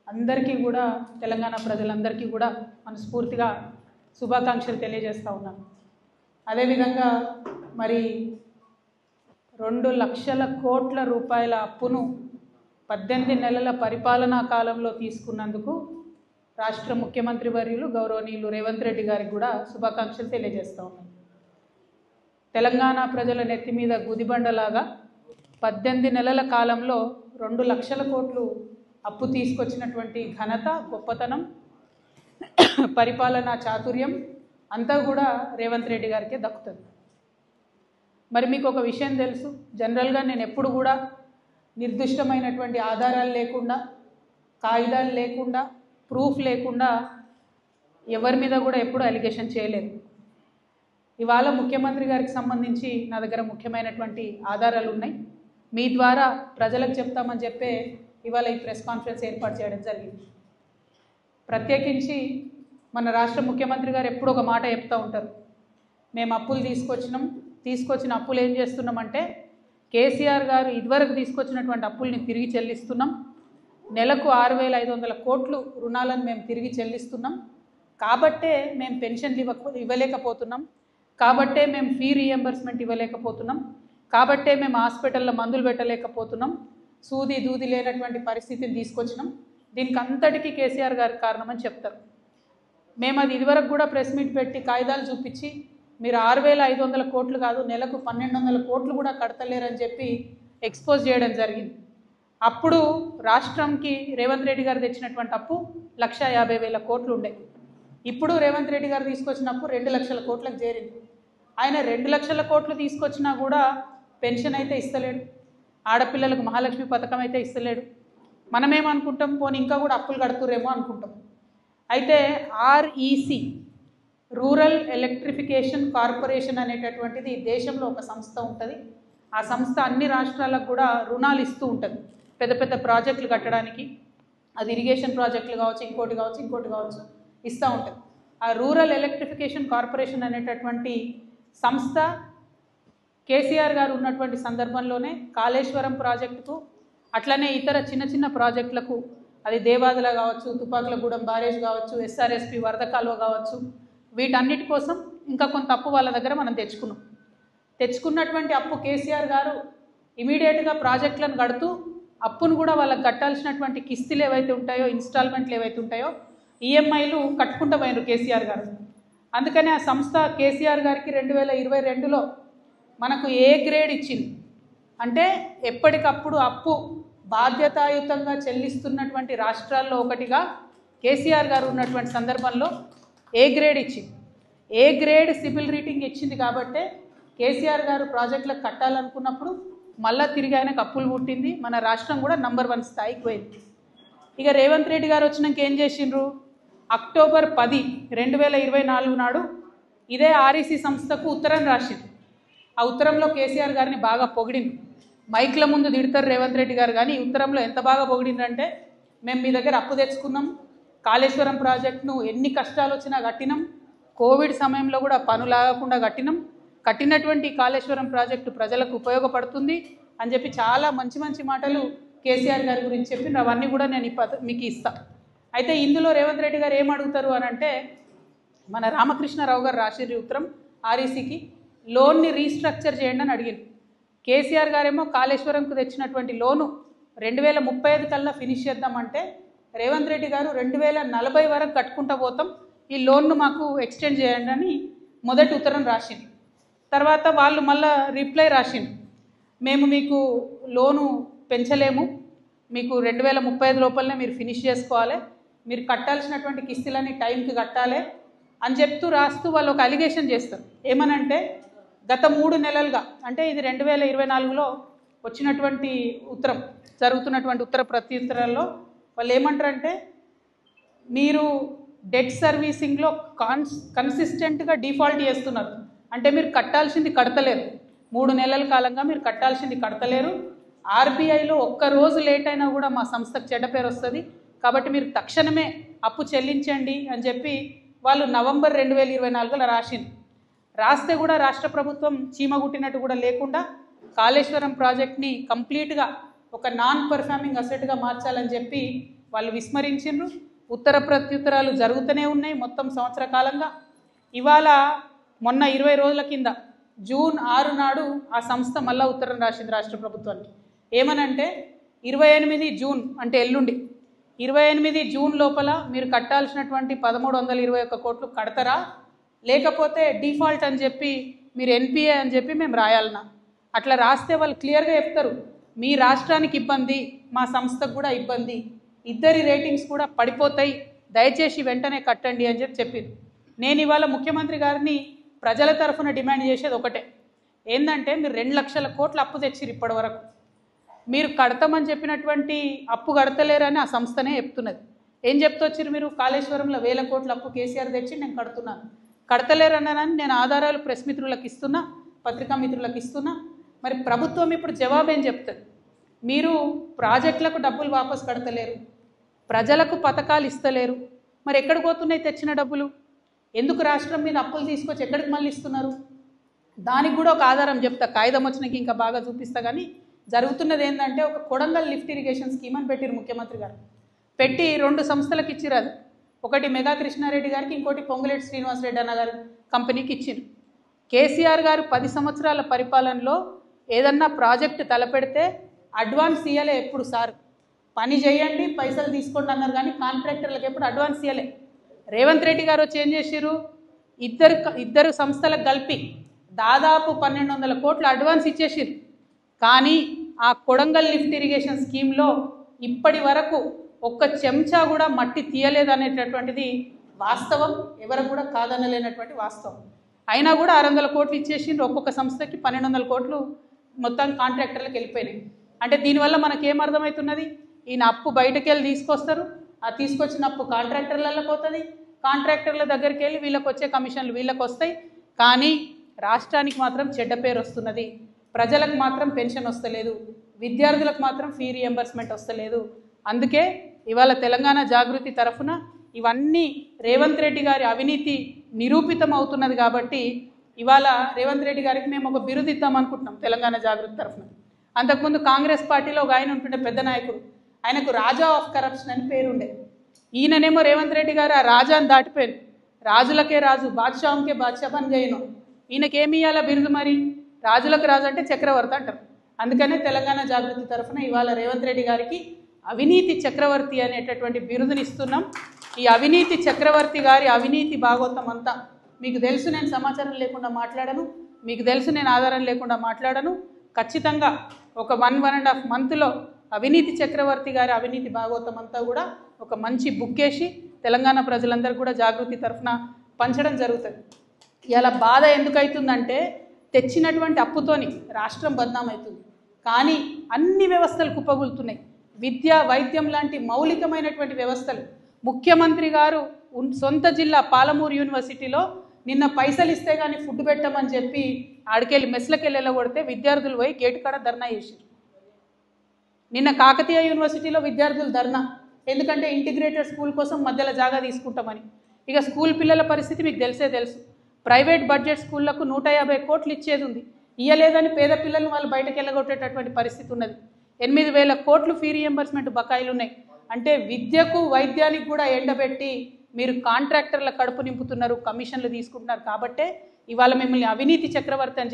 అందరికీ కూడా తెలంగాణ ప్రజలందరికీ కూడా మనస్ఫూర్తిగా శుభాకాంక్షలు తెలియజేస్తా ఉన్నాను. అదేవిధంగా మరి 2 లక్షల కోట్ల రూపాయల అప్పును 18 నెలల పరిపాలనా కాలంలో తీసుకున్నందుకు రాష్ట్ర ముఖ్యమంత్రి వర్యులు గౌరవనీయులు రేవంత్ రెడ్డి గారికి కూడా శుభాకాంక్షలు తెలియజేస్తా ఉన్నాను. తెలంగాణ ప్రజల నెత్తి మీద గుదిబండలాగా 18 నెలల కాలంలో 2 లక్షల కోట్లు అప్పు తీసుకొచ్చినటువంటి ఘనత, గొప్పతనం, పరిపాలనా చాతుర్యం అంతా కూడా రేవంత్ రెడ్డి గారికే దక్కుతుంది. మరి మీకు ఒక విషయం తెలుసు, జనరల్గా నేను ఎప్పుడు కూడా నిర్దిష్టమైనటువంటి ఆధారాలు లేకుండా, కాగితాలు లేకుండా, ప్రూఫ్ లేకుండా ఎవరి మీద కూడా ఎప్పుడు అలిగేషన్ చేయలేదు. ఇవాళ ముఖ్యమంత్రి గారికి సంబంధించి నా దగ్గర ముఖ్యమైనటువంటి ఆధారాలు ఉన్నాయి. మీ ద్వారా ప్రజలకు చెప్తామని చెప్పే ఇవాళ ఈ ప్రెస్ కాన్ఫరెన్స్ ఏర్పాటు చేయడం జరిగింది. ప్రత్యేకించి మన రాష్ట్ర ముఖ్యమంత్రి గారు ఎప్పుడు ఒక మాట చెప్తూ ఉంటారు, మేము అప్పులు తీసుకొచ్చిన అప్పులు ఏం చేస్తున్నామంటే కేసీఆర్ గారు ఇదివరకు తీసుకొచ్చినటువంటి అప్పుల్ని తిరిగి చెల్లిస్తున్నాం, నెలకు 6,500 కోట్లు రుణాలను మేము తిరిగి చెల్లిస్తున్నాం, కాబట్టే మేము పెన్షన్లు ఇవ్వలేకపోతున్నాం, కాబట్టే మేము ఫీ రీఎంబర్స్మెంట్ ఇవ్వలేకపోతున్నాం, కాబట్టే మేము హాస్పిటల్లో మందులు పెట్టలేకపోతున్నాం, సూది దూది లేనటువంటి పరిస్థితిని తీసుకొచ్చినాం, దీనికి అంతటికీ కేసీఆర్ గారి కారణమని చెప్తారు. మేము అది ఇదివరకు కూడా ప్రెస్ మీట్ పెట్టి కాగితాలు చూపించి మీరు 6,500 కోట్లు కాదు నెలకు 1,200 కోట్లు కూడా కడతలేరని చెప్పి ఎక్స్పోజ్ చేయడం జరిగింది. అప్పుడు రాష్ట్రంకి రేవంత్ రెడ్డి గారు తెచ్చినటువంటి అప్పు 1,50,000 కోట్లు ఉండే. ఇప్పుడు రేవంత్ రెడ్డి గారు తీసుకొచ్చిన అప్పు 2 లక్షల కోట్లకు చేరింది. ఆయన 2 లక్షల కోట్లు తీసుకొచ్చినా కూడా పెన్షన్ అయితే ఇస్తలేడు, ఆడపిల్లలకు మహాలక్ష్మి పథకం అయితే ఇస్తలేడు. మనమేమనుకుంటాం, పోనీ ఇంకా కూడా అప్పులు కడుతురేమో అనుకుంటాం. అయితే ఆర్ఈసి, రూరల్ ఎలక్ట్రిఫికేషన్ కార్పొరేషన్ అనేటటువంటిది దేశంలో ఒక సంస్థ ఉంటుంది. ఆ సంస్థ అన్ని రాష్ట్రాలకు కూడా రుణాలు ఇస్తూ ఉంటుంది, పెద్ద పెద్ద ప్రాజెక్టులు కట్టడానికి. అది ఇరిగేషన్ ప్రాజెక్టులు కావచ్చు, ఇంకోటి కావచ్చు ఇస్తూ ఉంటుంది. ఆ రూరల్ ఎలక్ట్రిఫికేషన్ కార్పొరేషన్ అనేటటువంటి సంస్థ కేసీఆర్ గారు ఉన్నటువంటి సందర్భంలోనే కాళేశ్వరం ప్రాజెక్టుకు, అట్లనే ఇతర చిన్న చిన్న ప్రాజెక్టులకు, అది దేవాదుల కావచ్చు, తుపాకులగూడెం బ్యారేజ్ కావచ్చు, ఎస్ఆర్ఎస్పి వరద కాలువ కావచ్చు, వీటన్నిటి కోసం ఇంకా కొంత అప్పు వాళ్ళ దగ్గర మనం తెచ్చుకున్నటువంటి అప్పు కేసీఆర్ గారు ఇమీడియట్గా ప్రాజెక్టులను కడుతూ అప్పును కూడా వాళ్ళకి కట్టాల్సినటువంటి కిస్తులు ఏవైతే ఉంటాయో, ఇన్స్టాల్మెంట్లు ఏవైతే ఉంటాయో, ఈఎంఐలు కట్టుకుంటూ పోయినారు కేసీఆర్ గారు. అందుకని ఆ సంస్థ కేసీఆర్ గారికి 2022లో మనకు ఏ గ్రేడ్ ఇచ్చింది అంటే ఎప్పటికప్పుడు అప్పు బాధ్యతాయుతంగా చెల్లిస్తున్నటువంటి రాష్ట్రాల్లో ఒకటిగా కేసీఆర్ గారు ఉన్నటువంటి సందర్భంలో ఏ గ్రేడ్ ఇచ్చింది. ఏ గ్రేడ్ సిబిల్ రేటింగ్ ఇచ్చింది కాబట్టే కేసీఆర్ గారు ప్రాజెక్టులకు కట్టాలనుకున్నప్పుడు మళ్ళీ తిరిగి ఆయనకు అప్పులు పుట్టింది, మన రాష్ట్రం కూడా నంబర్ 1 స్థాయికి పోయింది. ఇక రేవంత్ రెడ్డి గారు వచ్చినాక ఏం చేసిండ్రు, అక్టోబర్ 10, 2024 నాడు ఇదే ఆర్ఈసీ సంస్థకు ఉత్తరం రాసింది. ఆ ఉత్తరంలో కేసీఆర్ గారిని బాగా పొగిడింది. మైక్ల ముందు తిడతారు రేవంత్ రెడ్డి గారు, కానీ ఈ ఉత్తరంలో ఎంత బాగా పొగిడిందంటే, మేము మీ దగ్గర అప్పు తెచ్చుకున్నాం, కాళేశ్వరం ప్రాజెక్టును ఎన్ని కష్టాలు వచ్చినా కట్టినాం, కోవిడ్ సమయంలో కూడా పనులాగకుండా కట్టినటువంటి కాళేశ్వరం ప్రాజెక్టు ప్రజలకు ఉపయోగపడుతుంది అని చెప్పి చాలా మంచి మంచి మాటలు కేసీఆర్ గారి గురించి చెప్పిన అవన్నీ కూడా నేను మీకు ఇస్తాను. అయితే ఇందులో రేవంత్ రెడ్డి గారు ఏం అడుగుతారు అని అంటే, మన రామకృష్ణారావు గారు రాసిర్రు ఉత్తరం ఆర్ఈసీకి, లోన్ని రీస్ట్రక్చర్ చేయండి అని అడిగింది. కేసీఆర్ గారేమో కాళేశ్వరంకు తెచ్చినటువంటి లోను 2035 కల్లా ఫినిష్ చేద్దామంటే, రేవంత్ రెడ్డి గారు 2040 వరకు కట్టుకుంటూ పోతాం, ఈ లోన్ను మాకు ఎక్స్టెండ్ చేయండి అని మొదటి ఉత్తరం రాసింది. తర్వాత వాళ్ళు మళ్ళీ రిప్లై రాసింది, మేము మీకు లోను పెంచలేము, మీకు 2035 లోపలనే మీరు ఫినిష్ చేసుకోవాలి, మీరు కట్టాల్సినటువంటి కిస్తులన్నీ టైంకి కట్టాలి అని చెప్తూ రాస్తూ వాళ్ళు ఒక అలిగేషన్ చేస్తారు. ఏమనంటే, గత 3 నెలలుగా, అంటే ఇది 2024లో వచ్చినటువంటి ఉత్తరం, జరుగుతున్నటువంటి ఉత్తర ప్రత్యుత్తరాల్లో వాళ్ళు ఏమంటారంటే, మీరు డెట్ సర్వీసింగ్లో కన్సిస్టెంట్గా డిఫాల్ట్ చేస్తున్నారు, అంటే మీరు కట్టాల్సింది కడతలేరు, 3 నెలల కాలంగా మీరు కట్టాల్సింది కడతలేరు, ఆర్బీఐలో ఒక్కరోజు లేట్ అయినా కూడా మా సంస్థకు చెడ్డ పేరు వస్తుంది, కాబట్టి మీరు తక్షణమే అప్పు చెల్లించండి అని చెప్పి వాళ్ళు నవంబర్ 2024లో రాసింది. రాస్తే కూడా రాష్ట్ర ప్రభుత్వం చీమగుట్టినట్టు కూడా లేకుండా కాళేశ్వరం ప్రాజెక్ట్ని కంప్లీట్గా ఒక నాన్ పర్ఫార్మింగ్ అసెట్గా మార్చాలని చెప్పి వాళ్ళు విస్మరించిండ్రు. ఉత్తర ప్రత్యుత్తరాలు జరుగుతూనే ఉన్నాయి మొత్తం సంవత్సర కాలంగా. ఇవాళ మొన్న 20 రోజుల కింద జూన్ 6 నాడు ఆ సంస్థ మళ్ళా ఉత్తరం రాసింది రాష్ట్ర ప్రభుత్వానికి. ఏమనంటే 28 జూన్ అంటే ఎల్లుండి 28 జూన్ లోపల మీరు కట్టాల్సినటువంటి 1321 కోట్లు కడతారా, లేకపోతే డిఫాల్ట్ అని చెప్పి మీరు ఎన్పిఏ అని చెప్పి మేము రాయాలన్నా. అట్లా రాస్తే వాళ్ళు క్లియర్గా చెప్తారు, మీ రాష్ట్రానికి ఇబ్బంది, మా సంస్థకు కూడా ఇబ్బంది, ఇద్దరి రేటింగ్స్ కూడా పడిపోతాయి, దయచేసి వెంటనే కట్టండి అని చెప్పింది. నేను ఇవాళ ముఖ్యమంత్రి గారిని ప్రజల తరఫున డిమాండ్ చేసేది ఒకటే, ఏంటంటే మీరు 2 లక్షల కోట్ల అప్పు తెచ్చిరు ఇప్పటి వరకు, మీరు కడతామని చెప్పినటువంటి అప్పు కడతలేరని ఆ సంస్థనే చెప్తున్నది. ఏం చెప్తొచ్చిరు మీరు? కాళేశ్వరంలో 1000 కోట్ల అప్పు కేసీఆర్ తెచ్చి నేను కడుతున్నాను, కడతలేరన్నానని నేను ఆధారాలు ప్రెస్ మిత్రులకు ఇస్తున్నా, పత్రికా మిత్రులకు ఇస్తున్నా. మరి ప్రభుత్వం ఇప్పుడు జవాబు ఏం చెప్తుంది? మీరు ప్రాజెక్టులకు డబ్బులు వాపసు కడతలేరు, ప్రజలకు పథకాలు ఇస్తలేరు, మరి ఎక్కడికి పోతున్నాయి తెచ్చిన డబ్బులు? ఎందుకు రాష్ట్రం మీద అప్పులు తీసుకొచ్చి ఎక్కడికి మళ్ళీ ఇస్తున్నారు? దానికి కూడా ఒక ఆధారం చెప్తా, కాగితం వచ్చినాక ఇంకా బాగా చూపిస్తా. కానీ జరుగుతున్నది ఏంటంటే, ఒక కొడంగల్ లిఫ్ట్ ఇరిగేషన్ స్కీమ్ అని పెట్టిరు ముఖ్యమంత్రి గారు, పెట్టి 2 సంస్థలకు ఇచ్చిరు. అది ఒకటి మెగా కృష్ణారెడ్డి గారికి, ఇంకోటి పొంగులేటి శ్రీనివాసరెడ్డి అన్న గారి కంపెనీకి ఇచ్చింది. కేసీఆర్ గారు 10 సంవత్సరాల పరిపాలనలో ఏదన్నా ప్రాజెక్టు తలపెడితే అడ్వాన్స్ ఇయ్యలే ఎప్పుడు. సార్ పని చేయండి పైసలు తీసుకోండి అన్నారు, కానీ కాంట్రాక్టర్లకు ఎప్పుడు అడ్వాన్స్ ఇయ్యలే. రేవంత్ రెడ్డి గారు వచ్చి ఏం చేసిరు? ఇద్దరు సంస్థలకు కలిపి దాదాపు 1200 కోట్ల అడ్వాన్స్ ఇచ్చేసిరు. కానీ ఆ కొడంగల్ లిఫ్ట్ ఇరిగేషన్ స్కీమ్లో ఇప్పటి వరకు ఒక్క చెంచా కూడా మట్టి తీయలేదనేటటువంటిది వాస్తవం, ఎవరికి కూడా కాదనలేనటువంటి వాస్తవం. అయినా కూడా 600 కోట్లు ఇచ్చేసిండ్రు, ఒక్కొక్క సంస్థకి 1200 కోట్లు మొత్తం కాంట్రాక్టర్లకు వెళ్ళిపోయినాయి. అంటే దీనివల్ల మనకేం అర్థమవుతున్నది? ఈయన అప్పు బయటకు వెళ్ళి తీసుకొస్తారు, ఆ తీసుకొచ్చిన అప్పు కాంట్రాక్టర్లలో పోతుంది, కాంట్రాక్టర్ల దగ్గరికి వెళ్ళి వీళ్ళకి వచ్చే కమిషన్లు వీళ్ళకి వస్తాయి, కానీ రాష్ట్రానికి మాత్రం చెడ్డ పేరు వస్తున్నది, ప్రజలకు మాత్రం పెన్షన్ వస్తలేదు, విద్యార్థులకు మాత్రం ఫీ రియంబర్స్మెంట్ వస్తలేదు. అందుకే ఇవాళ తెలంగాణ జాగృతి తరఫున ఇవన్నీ రేవంత్ రెడ్డి గారి అవినీతి నిరూపితం అవుతున్నది. కాబట్టి ఇవాళ రేవంత్ రెడ్డి గారికి మేము ఒక బిరుదు ఇద్దాం అనుకుంటున్నాం తెలంగాణ జాగృతి తరఫున. అంతకుముందు కాంగ్రెస్ పార్టీలో ఒక ఆయన ఉంటుండే పెద్ద నాయకుడు, ఆయనకు రాజా ఆఫ్ కరప్షన్ అని పేరుండే. ఈయననేమో రేవంత్ రెడ్డి గారు ఆ రాజాని దాటిపోయారు, రాజులకే రాజు బాద్షాంకే బాద్షా పని చేయను. ఈయనకేమి ఇవ్వాల బిరుదు? మరి రాజులకు రాజు అంటే చక్రవర్తి అంటారు. అందుకనే తెలంగాణ జాగృతి తరఫున ఇవాళ రేవంత్ రెడ్డి గారికి అవినీతి చక్రవర్తి అనేటటువంటి బిరుదుని ఇస్తున్నాం. ఈ అవినీతి చక్రవర్తి గారి అవినీతి భాగోతం అంతా మీకు తెలుసు. నేను సమాచారం లేకుండా మాట్లాడను, మీకు తెలుసు నేను ఆధారం లేకుండా మాట్లాడను. ఖచ్చితంగా ఒక 1.5 మంత్లో అవినీతి చక్రవర్తి గారి అవినీతి భాగోతం అంతా కూడా ఒక మంచి బుక్ వేసి తెలంగాణ ప్రజలందరూ కూడా జాగృతి తరఫున పంచడం జరుగుతుంది. ఇలా బాధ ఎందుకు అవుతుందంటే, తెచ్చినటువంటి అప్పుతోని రాష్ట్రం బద్నామవుతుంది, కానీ అన్ని వ్యవస్థలు కుప్పగూలుతున్నాయి. విద్య వైద్యం లాంటి మౌలికమైనటువంటి వ్యవస్థలు. ముఖ్యమంత్రి గారు సొంత జిల్లా పాలమూరు యూనివర్సిటీలో నిన్న పైసలు ఇస్తే కానీ ఫుడ్ పెట్టమని చెప్పి ఆడికెళ్ళి మెస్లకెళ్ళి వెళ్ళగొడితే విద్యార్థులు పోయి గేటు కాడ ధర్నా చేశారు. నిన్న కాకతీయ యూనివర్సిటీలో విద్యార్థులు ధర్నా, ఎందుకంటే ఇంటిగ్రేటెడ్ స్కూల్ కోసం మధ్యలో జాగా తీసుకుంటామని. ఇక స్కూల్ పిల్లల పరిస్థితి మీకు తెలుసు. ప్రైవేట్ బడ్జెట్ స్కూళ్లకు 150 కోట్లు ఇచ్చేది ఉంది, ఇయ్యలేదని పేద పిల్లలు వాళ్ళు బయటకు వెళ్ళగొట్టేటటువంటి పరిస్థితి ఉన్నది. 8,000 కోట్లు ఫీ రియంబర్స్మెంట్ బకాయిలు ఉన్నాయి. అంటే విద్యకు వైద్యానికి కూడా ఎండబెట్టి మీరు కాంట్రాక్టర్ల కడుపు నింపుతున్నారు, కమిషన్లు తీసుకుంటున్నారు. కాబట్టే ఇవాళ మిమ్మల్ని అవినీతి చక్రవర్తి అని